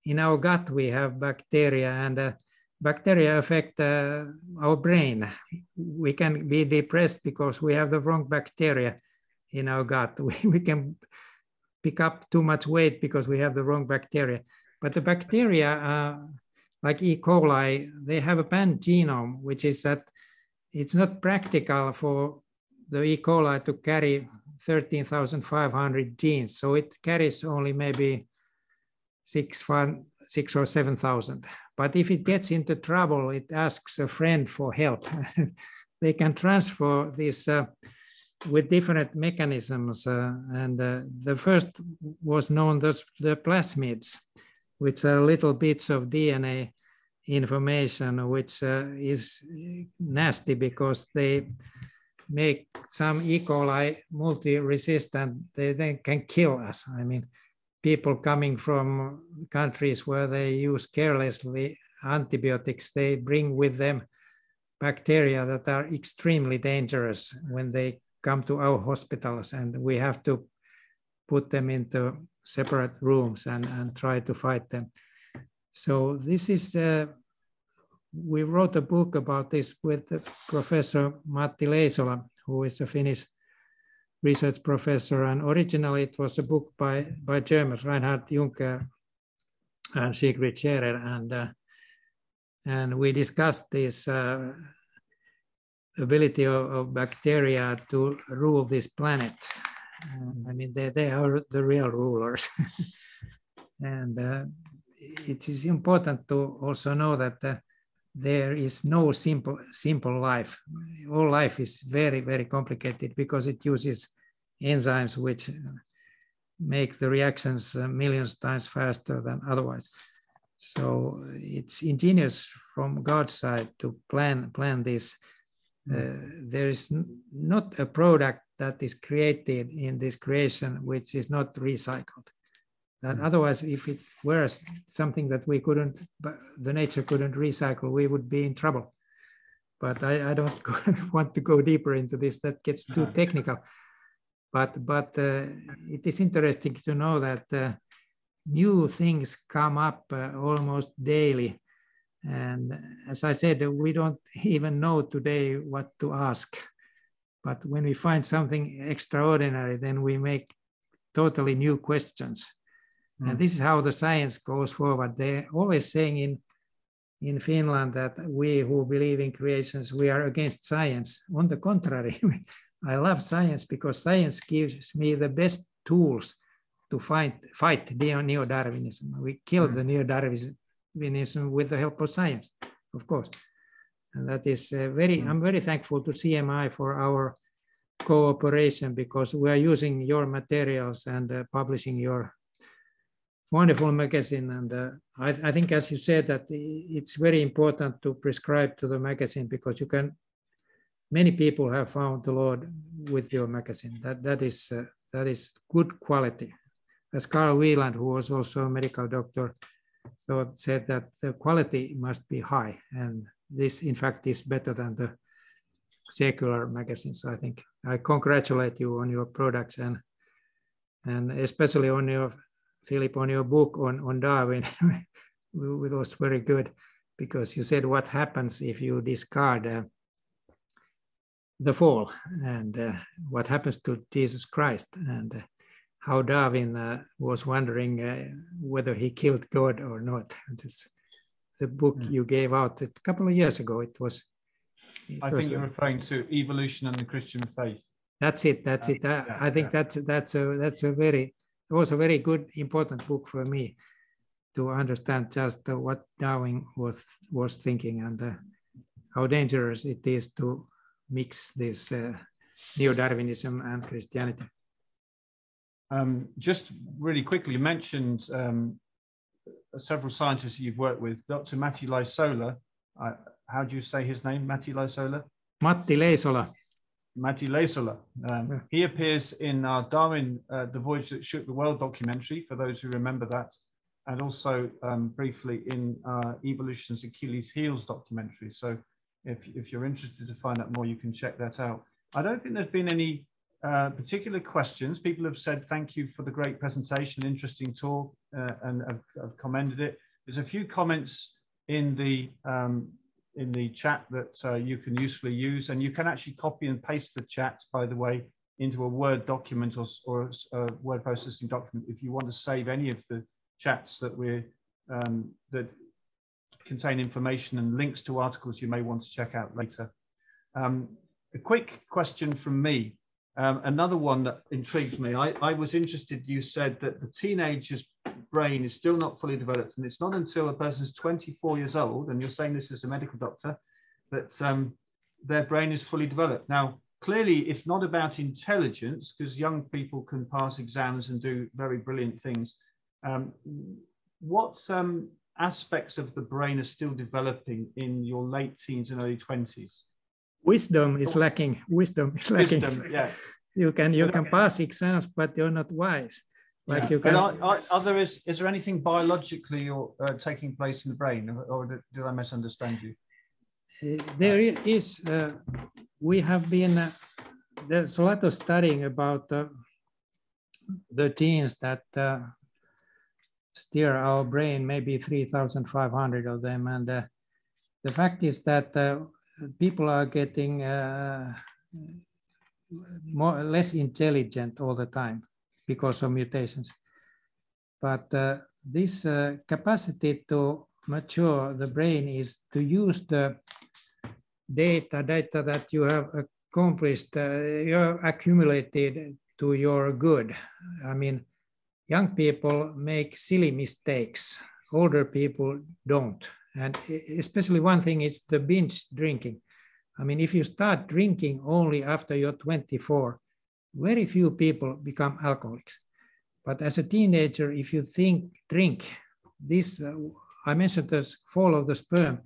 In our gut, we have bacteria, and bacteria affect our brain. We can be depressed because we have the wrong bacteria in our gut. We can pick up too much weight because we have the wrong bacteria. But the bacteria, like E. coli, they have a pangenome, which is that it's not practical for the E. coli to carry 13,500 genes. So it carries only maybe 6,000 or 7,000. But if it gets into trouble, it asks a friend for help. They can transfer this with different mechanisms. The first was known as the plasmids, which are little bits of DNA information, which is nasty because they make some E. coli multi-resistant. They then can kill us. I mean, people coming from countries where they use carelessly antibiotics, they bring with them bacteria that are extremely dangerous when they come to our hospitals, and we have to put them into separate rooms and try to fight them. So this is, we wrote a book about this with Professor Matti Leisola, who is a Finnish research professor, and originally it was a book by Germans, Reinhard Juncker and Sigrid Scherer, and we discussed this ability of bacteria to rule this planet. I mean, they are the real rulers. And it is important to also know that there is no simple life. All life is very, very complicated because it uses enzymes which make the reactions millions of times faster than otherwise. So it's ingenious from God's side to plan this. There is not a product that is created in this creation which is not recycled. That otherwise, if it were something that we couldn't, the nature couldn't recycle, we would be in trouble. But I don't want to go deeper into this. That gets too technical. But it is interesting to know that new things come up almost daily. And as I said, we don't even know today what to ask. But when we find something extraordinary, then we make totally new questions. And this is how the science goes forward. They're always saying in Finland that we who believe in creations, we are against science. On the contrary, I love science because science gives me the best tools to fight neo-Darwinism. We kill the neo-Darwinism with the help of science, of course. And that is I'm very thankful to CMI for our cooperation because we are using your materials and publishing your wonderful magazine. And I think, as you said, that it's very important to prescribe to the magazine because many people have found the Lord with your magazine. That is good quality. As Carl Wieland, who was also a medical doctor, said that the quality must be high. And this, in fact, is better than the secular magazines, I think. I congratulate you on your products and especially on your, Philip, on your book on Darwin. It was very good because you said what happens if you discard the fall and what happens to Jesus Christ and how Darwin was wondering whether he killed God or not. And it's the book you gave out a couple of years ago. I think you're referring to Evolution and the Christian Faith. That's it. I think that's a very good, important book for me to understand just what Darwin was thinking and how dangerous it is to mix this neo-Darwinism and Christianity. Just really quickly, you mentioned several scientists you've worked with. Dr. Matti Laisola, how do you say his name? Matti Laisola? Matti Leisola. Matti Leisola. He appears in our Darwin, The Voyage That Shook the World documentary, for those who remember that, and also briefly in Evolution's Achilles' Heels documentary. So if you're interested to find out more, you can check that out. I don't think there's been any particular questions. People have said thank you for the great presentation, interesting talk, and have commended it. There's a few comments in the chat that you can usefully use, and you can actually copy and paste the chat, by the way, into a Word document or a word processing document if you want to save any of the chats that that contain information and links to articles you may want to check out later. A quick question from me. Another one that intrigued me. I was interested, you said that the teenager's brain is still not fully developed, and it's not until a person's 24 years old, and you're saying this as a medical doctor, that their brain is fully developed. Now, clearly it's not about intelligence, because young people can pass exams and do very brilliant things. What aspects of the brain are still developing in your late teens and early 20s? Wisdom is lacking. Wisdom, yeah. You can pass exams, but you're not wise. Like yeah. you can. Is there anything biologically or taking place in the brain, or did I misunderstand you? There is. We have been. There's a lot of studying about the genes that steer our brain. Maybe 3,500 of them, and the fact is that people are getting less intelligent all the time because of mutations. But this capacity to mature the brain is to use the data that you have accomplished, you have accumulated to your good. I mean, young people make silly mistakes, older people don't. And especially one thing is the binge drinking. I mean, if you start drinking only after you're 24, very few people become alcoholics. But as a teenager, if you drink, this, I mentioned the fall of the sperm,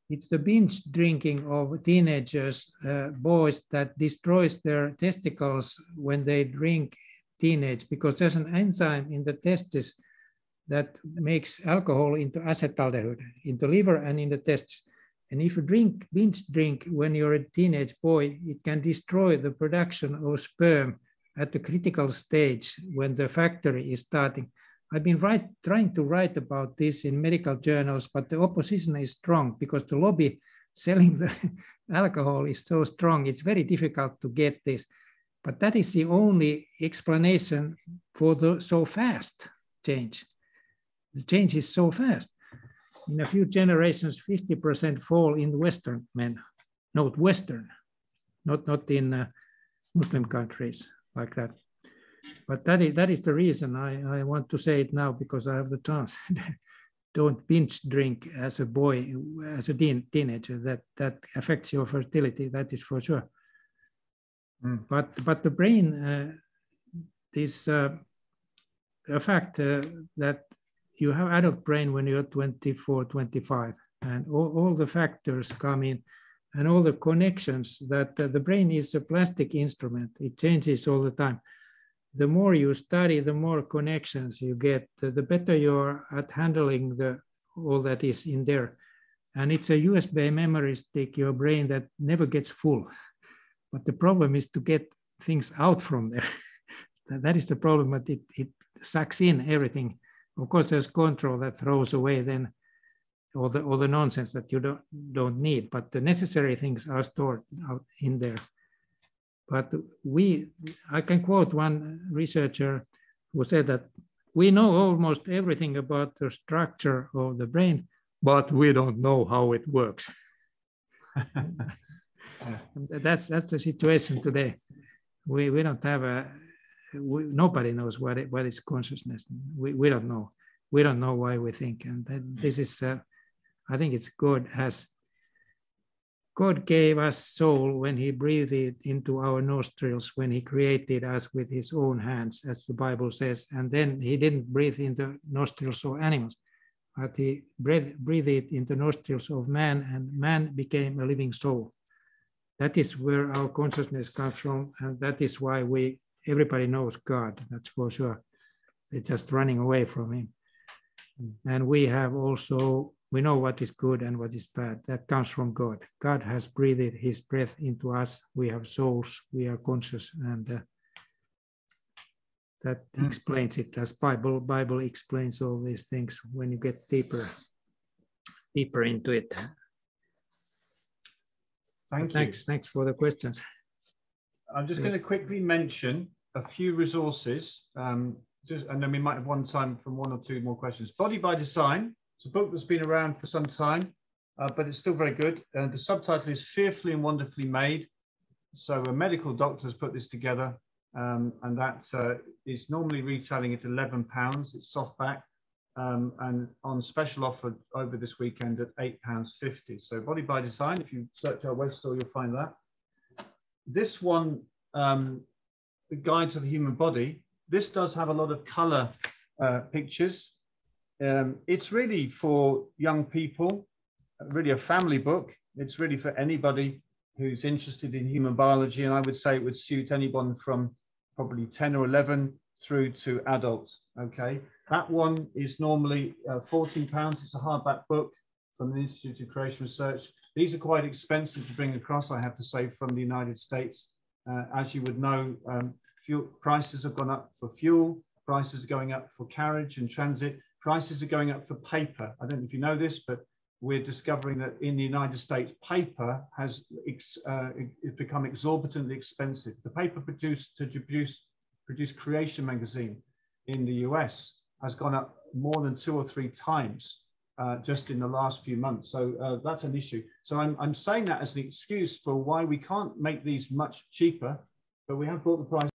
it's the binge drinking of teenagers, boys, that destroys their testicles when they drink teenage, because there's an enzyme in the testes that makes alcohol into acetaldehyde, in the liver and in the testes. And if you binge drink when you're a teenage boy, it can destroy the production of sperm at the critical stage when the factory is starting. I've been trying to write about this in medical journals, but the opposition is strong because the lobby selling the alcohol is so strong. It's very difficult to get this. But that is the only explanation for the so fast change. The change is so fast. In a few generations, 50% fall in Western men. Note Western, not in Muslim countries like that. But that is the reason I want to say it now, because I have the chance. Don't binge drink as a boy, as a teenager. That affects your fertility, that is for sure. But the brain is a fact that you have adult brain when you're 24, 25, and all the factors come in, and all the connections that the brain is a plastic instrument. It changes all the time. The more you study, the more connections you get, the better you're at handling all that is in there. And it's a USB memory stick, your brain, that never gets full. But the problem is to get things out from there. That is the problem, but it sucks in everything. Of course, there's control that throws away then all the nonsense that you don't need, but the necessary things are stored out in there. But I can quote one researcher who said that we know almost everything about the structure of the brain, but we don't know how it works. That's the situation today. We don't have nobody knows what is consciousness. We don't know. We don't know why we think. And this is, I think it's God gave us soul when he breathed it into our nostrils, when he created us with his own hands, as the Bible says. And then he didn't breathe into nostrils of animals, but he breathed it into nostrils of man, and man became a living soul. That is where our consciousness comes from, and that is why everybody knows God, that's for sure. They're just running away from him. And we know what is good and what is bad. That comes from God. God has breathed his breath into us. We have souls, we are conscious, and that explains it, as Bible explains all these things when you get deeper into it. Thanks for the questions. I'm just going to quickly mention a few resources, and then we might have time for one or two more questions. Body by Design. It's a book that's been around for some time, but it's still very good. The subtitle is Fearfully and Wonderfully Made. So a medical doctor has put this together, and that is normally retailing at £11. It's softback, and on special offer over this weekend at £8.50. So Body by Design, if you search our web store, you'll find that. This one, The Guide to the Human Body, this does have a lot of color pictures. It's really for young people, really a family book. It's really for anybody who's interested in human biology, and I would say it would suit anyone from probably 10 or 11 through to adults. Okay, that one is normally £14. It's a hardback book from the Institute of Creation Research. These are quite expensive to bring across, I have to say, from the United States. As you would know, fuel prices have gone up for fuel, prices are going up for carriage and transit. Prices are going up for paper. I don't know if you know this, but we're discovering that in the United States, paper has become exorbitantly expensive. The paper produced to produce Creation magazine in the US has gone up more than 2 or 3 times just in the last few months. So that's an issue. So I'm saying that as an excuse for why we can't make these much cheaper, but we have brought the price